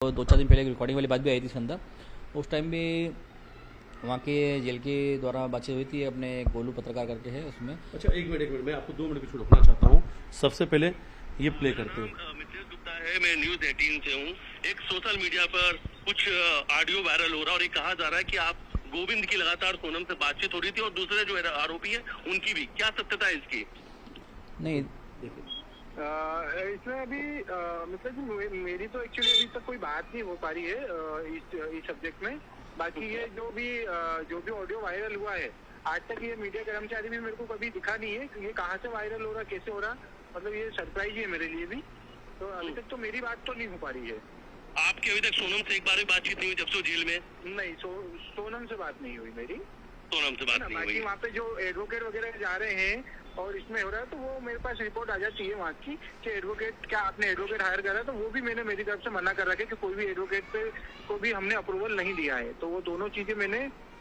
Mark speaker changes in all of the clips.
Speaker 1: तो 2-4 दिन पहले रिकॉर्डिंग वाली बात भी आई थी इसके अंदर। उस टाइम भी वहाँ के जेल के द्वारा बातचीत हुई थी, अपने गोलू पत्रकार करके है उसमें।
Speaker 2: अच्छा एक मिनट मैं आपको 2 मिनट पीछे रोकना चाहता हूँ। सबसे पहले ये प्ले करते हैं।
Speaker 3: मिथिलेश गुप्ता है, मैं न्यूज़ 18 से हूँ। एक सोशल मीडिया पर कुछ ऑडियो वायरल हो रहा है और ये कहा जा रहा है कि आप गोविंद की लगातार सोनम से बातचीत हो रही थी और दूसरे जो आरोपी है उनकी भी, क्या सत्यता है इसकी?
Speaker 1: नहीं,
Speaker 4: इसमें अभी मतलब मेरी तो एक्चुअली अभी तक कोई बात नहीं हो पा रही है इस सब्जेक्ट में। बाकी ये जो भी ऑडियो वायरल हुआ है, आज तक ये मीडिया कर्मचारी भी मेरे को कभी दिखा नहीं है कि ये कहाँ से वायरल हो रहा, कैसे हो रहा। मतलब ये सरप्राइज ही है मेरे लिए भी। तो अभी तक तो मेरी बात तो नहीं हो पा रही है।
Speaker 3: आपकी अभी तक सोनम से एक बार भी बातचीत नहीं हुई जब से जेल में?
Speaker 4: नहीं, सोनम से बात नहीं हुई मेरी।
Speaker 3: सोनम से बात नहीं हुई।
Speaker 4: बाकी वहाँ पे जो एडवोकेट वगैरह जा रहे हैं और इसमें हो रहा है, तो वो मेरे पास रिपोर्ट आ जाती है वहाँ की कि एडवोकेट, क्या आपने एडवोकेट हायर करा, तो वो भी मैंने मेरी तरफ से मना कर रखा है कि कोई भी एडवोकेट पे को भी हमने अप्रूवल नहीं दिया है। तो वो दोनों चीजें मैंने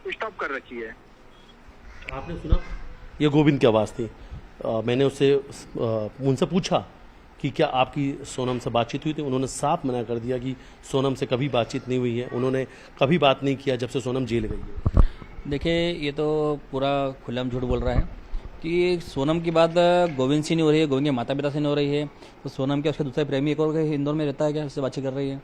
Speaker 4: स्टॉप कर रखी है।
Speaker 2: आपने सुना, ये गोविंद की आवाज़ थी। मैंने उससे उनसे पूछा कि क्या आपकी सोनम से बातचीत हुई थी। उन्होंने साफ मना कर दिया कि सोनम से कभी बातचीत नहीं हुई है, उन्होंने कभी बात नहीं किया जब से सोनम जेल गई है।
Speaker 1: देखिए ये तो पूरा खुल्लम झूठ बोल रहा है कि सोनम की बात गोविंद से नहीं हो रही है, गोविंद के माता पिता से नहीं हो रही है। तो सोनम क्या उसका दूसरा प्रेमी एक और इंदौर में रहता है क्या, उससे बातचीत कर रही है,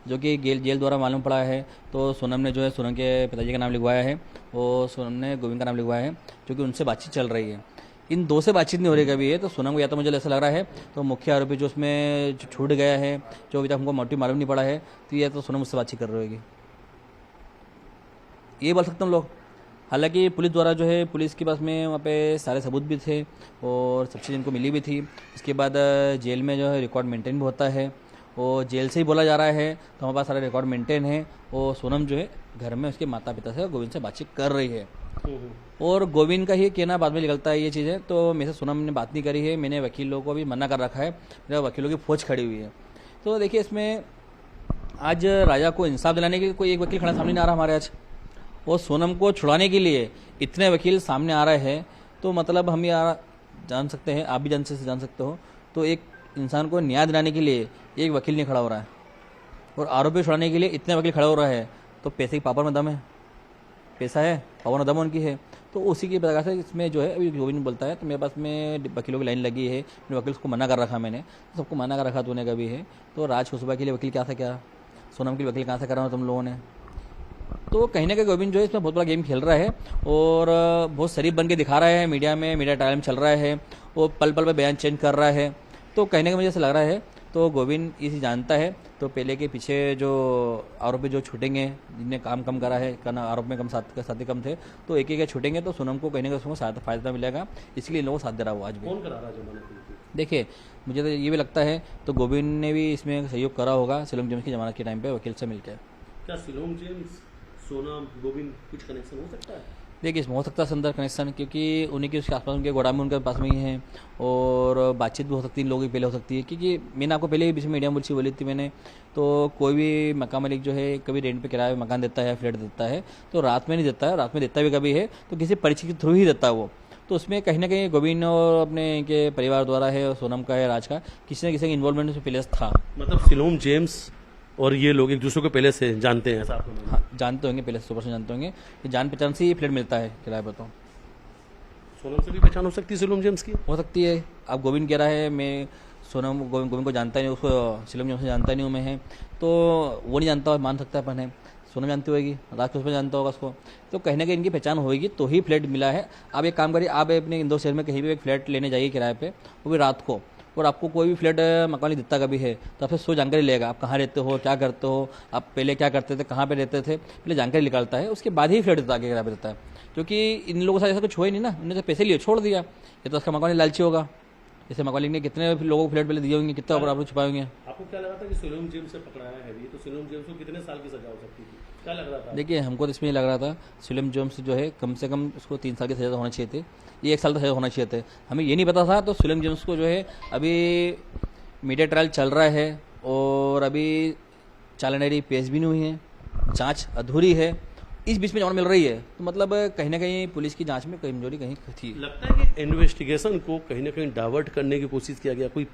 Speaker 1: जो कि जेल द्वारा मालूम पड़ा है। तो सोनम ने जो है सोनम के पिताजी का नाम लिखवाया है और सोनम ने गोविंद का नाम लिखवाया है, जो कि उनसे बातचीत चल रही है। इन दो से बातचीत नहीं हो रही कभी है। तो सोनम को या तो मुझे ऐसा लग रहा है तो मुख्य आरोपी जो उसमें छूट गया है, जो अभी तक हमको मोटिव मालूम नहीं पड़ा है, तो या तो सोनम उससे बातचीत कर रही होगी, ये बोल सकते हम लोग। हालांकि पुलिस द्वारा जो है, पुलिस के पास में वहाँ पे सारे सबूत भी थे और सब चीज़ इनको मिली भी थी। इसके बाद जेल में जो है रिकॉर्ड मेंटेन भी होता है और जेल से ही बोला जा रहा है, तो हमारे पास सारा रिकॉर्ड मेंटेन है। और सोनम जो है घर में उसके माता पिता से गोविंद से बातचीत कर रही है और गोविंद का ही कहना बाद में निकलता है ये चीज़ें। तो मेरे से सोनम ने बात नहीं करी है, मैंने वकीलों को भी मना कर रखा है, मेरे वकीलों की फौज खड़ी हुई है। तो देखिए इसमें आज राजा को इंसाफ दिलाने के लिए कोई एक वकील खड़ा सामने नहीं आ रहा हमारे आज, और सोनम को छुड़ाने के लिए इतने वकील सामने आ रहे हैं। तो मतलब हम यार जान सकते हैं, आप भी जान सकते हो, तो एक इंसान को न्याय दिलाने के लिए एक वकील नहीं खड़ा हो रहा है और आरोपी छुड़ाने के लिए इतने वकील खड़ा हो रहा है। तो पैसे की पावर में दम है, पैसा है, पावर में दम उनकी है। तो उसी की वजह से इसमें जो है अभी गोविंद बोलता है तो मेरे पास में वकीलों की लाइन लगी है, मैंने वकील को मना कर रखा, मैंने सबको मना कर रखा तूने कभी है। तो राज खुशबा के लिए वकील क्या था, क्या सोनम के लिए वकील कहाँ से करा हो तुम लोगों ने। तो कहीं ना कहीं गोविंद जो है इसमें बहुत बड़ा गेम खेल रहा है और बहुत शरीफ बन के दिखा रहा है, मीडिया ट्रायल में चल रहा है और पल पल पे बयान चेंज कर रहा है। तो कहीं ना कहीं मुझे ऐसा लग रहा है तो गोविंद इसे जानता है। तो पहले के पीछे जो आरोपी जो छूटेंगे, जिनने काम कम करा है, करना आरोप में कम साथी कम थे, तो एक एक छूटेंगे तो सोनम को कहीं ना कहीं उसको फायदा मिलेगा, इसलिए इन लोगों को साथ दे रहा हुआ आज भी।
Speaker 2: कौन करा रहा है?
Speaker 1: देखिए मुझे तो ये भी लगता है तो गोविंद ने भी इसमें सहयोग करा होगा सिलोम जेम्स की जमानत के टाइम पे वकील से मिलकर।
Speaker 2: क्या सिलोम जेम्स, सोनम, गोविंद कुछ कनेक्शन हो सकता है?
Speaker 1: देखिए इसमें हो सकता है अंदर कनेक्शन, क्योंकि उन्हीं के उसके आसपास उनके गोदाम में उनके पास में ही है और बातचीत भी हो सकती है इन लोगों की पहले हो सकती है। क्योंकि मैंने आपको पहले ही बीच में मीडिया मुझसे बोली थी मैंने, तो कोई भी मकान मालिक जो है कभी रेंट पे किराए मकान देता है, फ्लैट देता है, तो रात में नहीं देता है, रात में देता भी कभी है तो किसी परिचय के थ्रू ही देता है वो। तो उसमें कहीं ना कहीं गोविंद और अपने के परिवार द्वारा है और सोनम का है, राज का, किसी न किसी का इन्वॉल्वमेंट उसमें पहले था।
Speaker 2: मतलब सिलोम जेम्स और ये लोग एक दूसरे को पहले से जानते हैं साथ में?
Speaker 1: हाँ जानते होंगे, पहले से 100% जानते होंगे कि जान पहचान से ही फ्लैट मिलता है किराए पर। तो
Speaker 2: सोनम से भी पहचान हो सकती है सिलोम जेम्स की?
Speaker 1: हो सकती है। अब गोविंद कह रहा है मैं गोविंद को जानता नहीं, उसको सिलोम जेम्स से जानता नहीं हूँ मैं है, तो वो नहीं जानता, मान सकता है अपन है। सोनम जानती होगी, राज खुशबा जानता होगा उसको, तो कहीं ना कहीं इनकी पहचान होगी तो ही फ्लैट मिला है। आप एक काम करिए, आप अपने इंदौर शहर में कहीं भी एक फ्लैट लेने जाइए किराए पे, वो भी रात को, और आपको कोई भी फ्लैट मकान नहीं दिखता कभी है, तो आपसे सो जानकारी लेगा, आप कहाँ रहते हो, क्या करते हो, आप पहले क्या करते थे, कहाँ पे रहते थे, पहले जानकारी निकालता है, उसके बाद ही फ्लैट देता आगे किराए पे देता है। क्योंकि इन लोगों से ऐसा कुछ हुआ ही नहीं ना, उन्होंने तो पैसे लिए छोड़ दिया, ये तो उसका मकान लालची होगा। जैसे मकान ने कितने लोगों को फ्लैट पहले दिए होंगे, कितना आप छुपाए होंगे।
Speaker 2: आपको क्या लगा था कि सिलोम जेम्स से पकड़ाया है, तो सिलोम जेम्स को कितने साल की सजा हो सकती थी, क्या लग रहा था?
Speaker 1: देखिए हमको तो इसमें लग रहा था सिलोम जेम्स जो है कम से कम उसको 3 साल की सजा होना चाहिए थी, ये 1 साल का सजा होना चाहिए थे, हमें ये नहीं पता था। तो सिलोम जेम्स को जो है अभी मीडिया ट्रायल चल रहा है और अभी चालानरी पेश भी नहीं हुई है, जांच अधूरी है, इस बीच में जमानत मिल रही है। तो मतलब कहीं ना कहीं पुलिस की जांच में कमजोरी कहीं थी।
Speaker 2: लगता है कि इन्वेस्टिगेशन को कहीं ना कहीं डाइवर्ट करने की कोशिश किया गया, कोई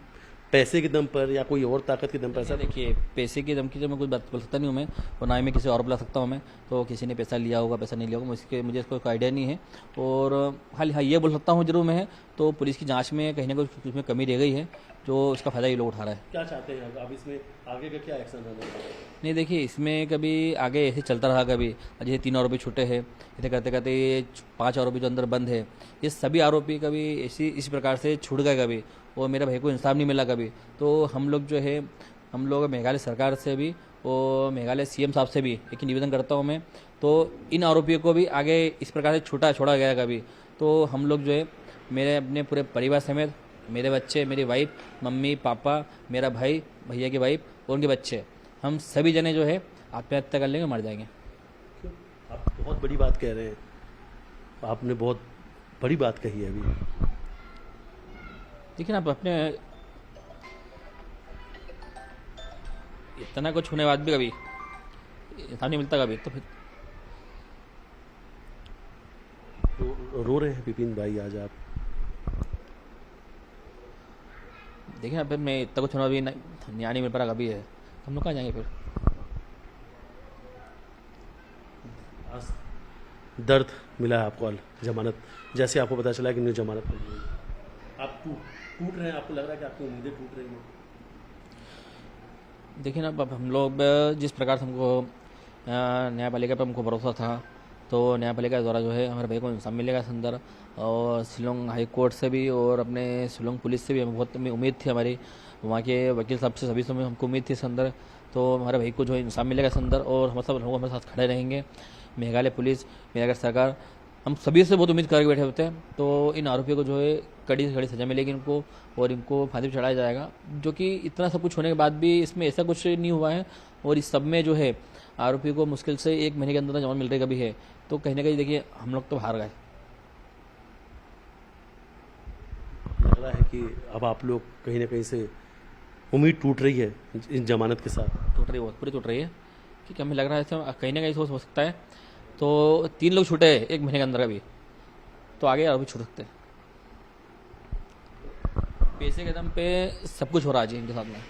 Speaker 2: पैसे के दम पर या कोई और ताकत के दम पर? ऐसा
Speaker 1: देखिए, पैसे की धमकी तो मैं कुछ बात बोल सकता नहीं हूँ मैं, और ना ही मैं किसी और बुला सकता हूँ मैं, तो किसी ने पैसा लिया होगा पैसा नहीं लिया होगा मुझे इसका कोई आइडिया नहीं है। और हाँ ये बोल सकता हूँ जरूर मैं, तो पुलिस की जांच में कहीं ना कहीं उसमें कमी रह गई है, जो उसका फायदा ये लोग उठा रहा है।
Speaker 2: क्या चाहते हैं आप इसमें आगे का क्या एक्शन रहने वाला है?
Speaker 1: नहीं देखिए, इसमें कभी आगे ऐसे चलता रहा, कभी जैसे 3 आरोपी छूटे हैं, ऐसे करते करते ये 5 आरोपी जो अंदर बंद है, ये सभी आरोपी कभी इस प्रकार से छूट गए कभी, और मेरे भाई को इंसाफ नहीं मिला कभी। तो हम लोग मेघालय सरकार से भी और मेघालय सीएम साहब से भी एक निवेदन करता हूँ मैं, तो इन आरोपियों को भी आगे इस प्रकार से छोड़ा गया कभी, तो हम लोग जो है मेरे अपने पूरे परिवार समेत, मेरे बच्चे, मेरी वाइफ, मम्मी पापा, मेरा भाई, भैया की वाइफ और उनके बच्चे, हम सभी जने जो है आत्महत्या कर लेंगे, मर जाएंगे।
Speaker 2: आप बहुत बड़ी बात कह रहे हैं, आपने बहुत बड़ी बात कही है अभी।
Speaker 1: देखिए ना, आप अपने इतना कुछ होने के बाद भी कभी इंसान नहीं मिलता कभी, तो फिर
Speaker 2: रो रहे हैं विपिन भाई आज आप?
Speaker 1: देखिए ना, फिर मैं इतना कुछ होना भी न्याय नहीं मिल पा रहा कभी है, हम लोग कहाँ जाएंगे फिर?
Speaker 2: आज दर्द मिला है आपको जमानत, जैसे आपको पता चला कि नहीं जमानत मिल गई, आप टूट रहे हैं, आपको लग रहा है कि आपकी उम्मीदें टूट रही हैं?
Speaker 1: देखिए ना, अब हम लोग जिस प्रकार से हमको न्यायपालिका पर हमको भरोसा था, तो न्यायपालिका द्वारा जो है हमारे भाई को इंसाफ मिलेगा इस अंदर, और शिलोंग हाई कोर्ट से भी और अपने शिलोंग पुलिस से भी हमें बहुत उम्मीद थी, हमारी वहाँ के वकील साहब से सभी से हमको उम्मीद थी इस अंदर, तो हमारे भाई को जो है इंसाफ मिलेगा इस अंदर, और हम सब लोग हमारे साथ खड़े रहेंगे। मेघालय पुलिस, मेघालय सरकार, हम सभी से बहुत उम्मीद करके बैठे होते हैं, तो इन आरोपियों को जो है कड़ी से कड़ी सजा मिलेगी इनको, और इनको फांसी पर चढ़ाया जाएगा, जो कि इतना सब कुछ होने के बाद भी इसमें ऐसा कुछ नहीं हुआ है। और इस सब में जो है आरोपी को मुश्किल से 1 महीने के अंदर जमानत मिल रही कभी है, तो कहीं ना कहीं देखिए हम लोग तो हार गए।
Speaker 2: लग रहा है कि अब आप लोग कहीं ना कहीं से उम्मीद टूट रही है इन जमानत के साथ?
Speaker 1: टूट रही है, बहुत पूरी टूट रही है, क्योंकि हमें लग रहा है कहीं ना कहीं हो सकता है, तो 3 लोग छूटे 1 महीने के अंदर अभी, तो आगे और भी छूट सकते हैं। पैसे के दम पे सब कुछ हो रहा है जी इनके साथ में,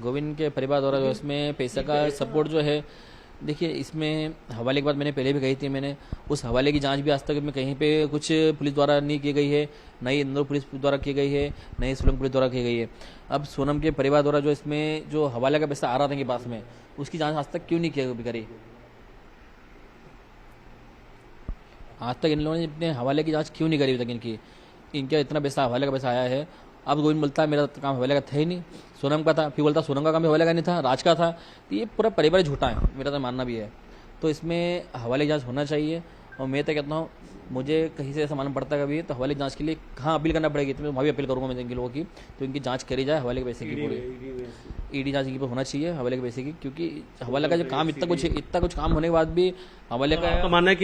Speaker 1: गोविंद के परिवार द्वारा जो इसमें पैसे का सपोर्ट जो है। देखिए, इसमें हवाले की बात मैंने पहले भी कही थी, मैंने उस हवाले की जांच भी आज तक में कहीं पे कुछ पुलिस द्वारा नहीं की गई है, न ही इंदौर पुलिस द्वारा की गई है, न ही शिलोंग पुलिस द्वारा की गई है। अब सोनम के परिवार द्वारा जो इसमें जो हवाले का पैसा आ रहा था इनके पास में, उसकी जांच आज तक क्यों नहीं करी? आज तक इन लोगों ने अपने हवाले की जांच क्यों नहीं करी अभी तक? इनका इतना पैसा हवाले का पैसा आया है, अब गोविंद बोलता है मेरा काम हवाले का था ही नहीं, सोनम का था, फिर बोलता सोनम का काम भी हवाले का नहीं था, राज का था, तो ये पूरा परिवार झूठा है, मेरा तो मानना भी है। तो इसमें हवाले की जांच होना चाहिए, और मैं तो कहता हूँ मुझे कहीं से ऐसा मालूम पड़ता है कभी, तो हवाले की जांच के लिए कहाँ अपील करना पड़ेगी, तो मैं वहाँ भी अपील करूँगा मैं इनके लोगों की, तो इनकी जांच करी जाए हवाले के पैसे की, पूरी ईडी जांच की होना चाहिए हवाले के पैसे की, क्योंकि हवाले का जो काम इतना कुछ काम होने के बाद भी हवाले का
Speaker 2: मानना है कि